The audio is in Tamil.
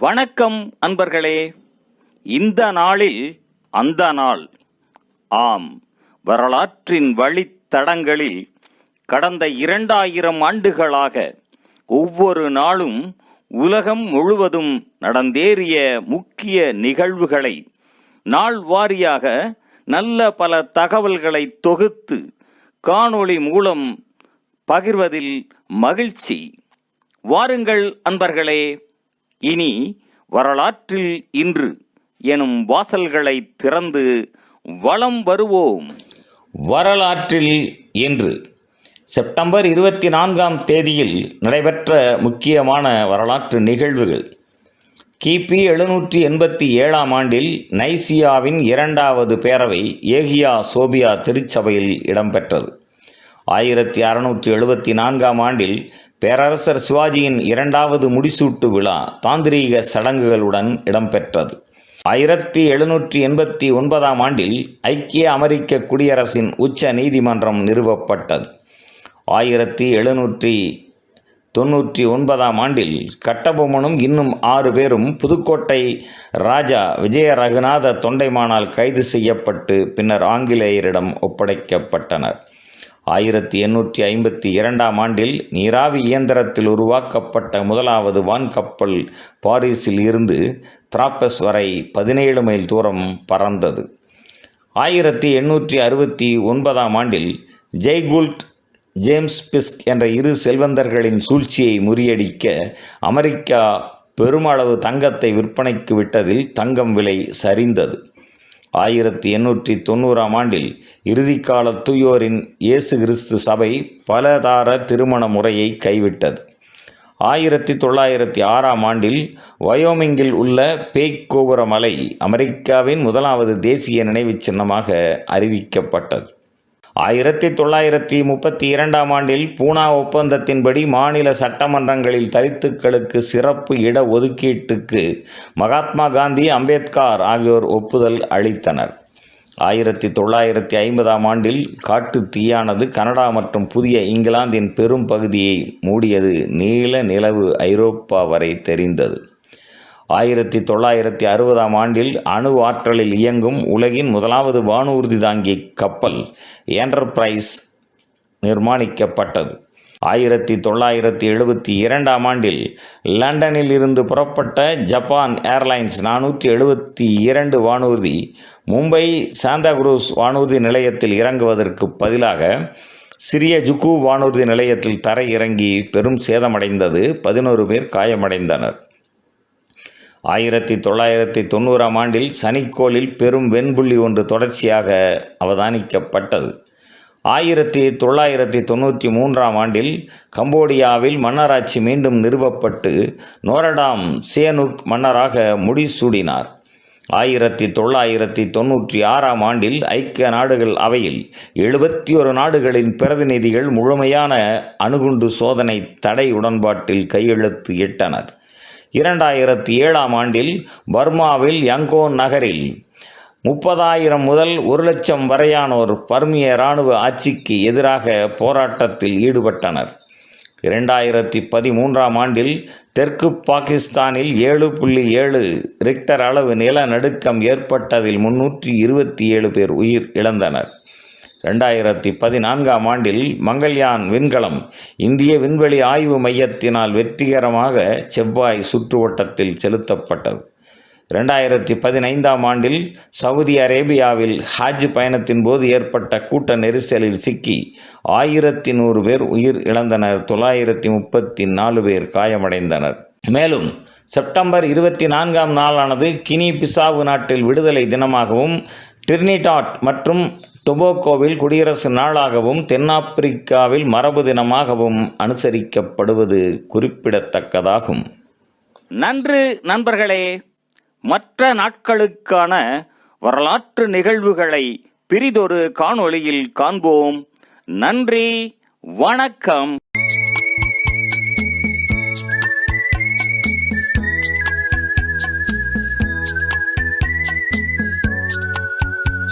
வணக்கம் அன்பர்களே. இந்த நாளில் அந்த நாள். ஆம், வரலாற்றின் வழித்தடங்களில் கடந்த 2000 ஆண்டுகளாக ஒவ்வொரு நாளும் உலகம் முழுவதும் நடந்தேறிய முக்கிய நிகழ்வுகளை நாள் வாரியாக நல்ல பல தகவல்களை தொகுத்து காணொளி மூலம் பகிர்வதில் மகிழ்ச்சி. வாருங்கள் அன்பர்களே, இனி வரலாற்றில் இன்று எனும் வாசல்களை திறந்து வலம் வருவோம். வரலாற்றில் இன்று செப்டம்பர் 24ஆம் தேதியில் நடைபெற்ற முக்கியமான வரலாற்று நிகழ்வுகள். கிபி 787ஆம் ஆண்டில் நைசியாவின் 2வது பேரவை ஏகியா சோபியா திருச்சபையில் இடம்பெற்றது. 1674ஆம் ஆண்டில் பேரரசர் சிவாஜியின் 2வது முடிசூட்டு விழா தாந்திரீக சடங்குகளுடன் இடம்பெற்றது. 1789ஆம் ஆண்டில் ஐக்கிய அமெரிக்க குடியரசின் உச்ச நீதிமன்றம் நிறுவப்பட்டது. 1799ஆம் ஆண்டில் கட்டபொம்மனும் இன்னும் 6 பேரும் புதுக்கோட்டை ராஜா விஜய ரகுநாத தொண்டைமானால் கைது செய்யப்பட்டு பின்னர் ஆங்கிலேயரிடம் ஒப்படைக்கப்பட்டனர். 1852ஆம் ஆண்டில் நீராவி இயந்திரத்தில் உருவாக்கப்பட்ட முதலாவது வான்கப்பல் பாரிஸில் இருந்து திராப்பஸ் வரை 17 மைல் தூரம் பறந்தது. 1869ஆம் ஆண்டில் ஜெய்கூல்ட் ஜேம்ஸ் பிஸ்க் என்ற 2 செல்வந்தர்களின் சூழ்ச்சியை முறியடிக்க அமெரிக்கா பெருமளவு தங்கத்தை விற்பனைக்கு விட்டதில் தங்கம் விலை சரிந்தது. 1890ஆம் ஆண்டில் இறுதிக்கால தூயோரின் இயேசு கிறிஸ்து சபை பலதார திருமண முறையை கைவிட்டது. 1906ஆம் ஆண்டில் வயோமிங்கில் உள்ள பேக் கோபுர மலை அமெரிக்காவின் 1வது தேசிய நினைவுச் சின்னமாக அறிவிக்கப்பட்டது. 1932ஆம் ஆண்டில் பூனா ஒப்பந்தத்தின்படி மாநில சட்டமன்றங்களில் தலித்துக்களுக்கு சிறப்பு இட ஒதுக்கீட்டுக்கு மகாத்மா காந்தி, அம்பேத்கர் ஆகியோர் ஒப்புதல் அளித்தனர். 1950ஆம் ஆண்டில் காட்டு தீயானது கனடா மற்றும் புதிய இங்கிலாந்தின் பெரும் பகுதியை மூடியது. நீல நிலவு ஐரோப்பா வரை தெரிந்தது. 1960ஆம் ஆண்டில் அணு ஆற்றலில் இயங்கும் உலகின் 1வது வானூர்தி தாங்கி கப்பல் என்டர்பிரைஸ் நிர்மாணிக்கப்பட்டது. 1972ஆம் ஆண்டில் லண்டனில் இருந்து புறப்பட்ட ஜப்பான் ஏர்லைன்ஸ் 472 வானூர்தி மும்பை சாந்தாக்ரூஸ் வானூர்தி நிலையத்தில் இறங்குவதற்கு பதிலாக சிறிய ஜுகு வானூர்தி நிலையத்தில் தரை இறங்கி பெரும் சேதமடைந்தது. 11 பேர் காயமடைந்தனர். 1990ஆம் ஆண்டில் சனிக்கோளில் பெரும் வெண்புள்ளி ஒன்று தொடர்ச்சியாக அவதானிக்கப்பட்டது. 1993ஆம் ஆண்டில் கம்போடியாவில் மன்னராட்சி மீண்டும் நிறுவப்பட்டு நோரடாம் சியனுக் மன்னராக முடிசூடினார். 1996ஆம் ஆண்டில் ஐக்கிய நாடுகள் அவையில் 71 நாடுகளின் பிரதிநிதிகள் முழுமையான அணுகுண்டு சோதனை தடை உடன்பாட்டில் கையெழுத்து இட்டனர். 2007ஆம் ஆண்டில் பர்மாவில் யங்கோன் நகரில் 30,000 முதல் 1,00,000 வரையானோர் பர்மிய இராணுவ ஆட்சிக்கு எதிராக போராட்டத்தில் ஈடுபட்டனர். 2013ஆம் ஆண்டில் தெற்கு பாகிஸ்தானில் 7.7 ரிக்டர் அளவு நிலநடுக்கம் ஏற்பட்டதில் 327 பேர் உயிர் இழந்தனர். 2014ஆம் ஆண்டில் மங்கள்யான் விண்கலம் இந்திய விண்வெளி ஆய்வு மையத்தினால் வெற்றிகரமாக செவ்வாய் சுற்றுவட்டத்தில் செலுத்தப்பட்டது. 2015ஆம் ஆண்டில் சவுதி அரேபியாவில் ஹஜ் பயணத்தின் போது ஏற்பட்ட கூட்ட நெரிசலில் சிக்கி 1100 பேர் உயிர் இழந்தனர். 934 பேர் காயமடைந்தனர். மேலும் செப்டம்பர் 24ஆம் நாளானது கினி பிசாவு நாட்டில் விடுதலை தினமாகவும், டிரினிடாட் மற்றும் டொபாகோவில் குடியரசு நாளாகவும், தென்னாப்பிரிக்காவில் மரபு தினமாகவும் அனுசரிக்கப்படுவது குறிப்பிடத்தக்கதாகும். நன்று நண்பர்களே. மற்ற நாட்களுக்கான வரலாற்று நிகழ்வுகளை பிரிதொரு காணொளியில் காண்போம். நன்றி, வணக்கம்.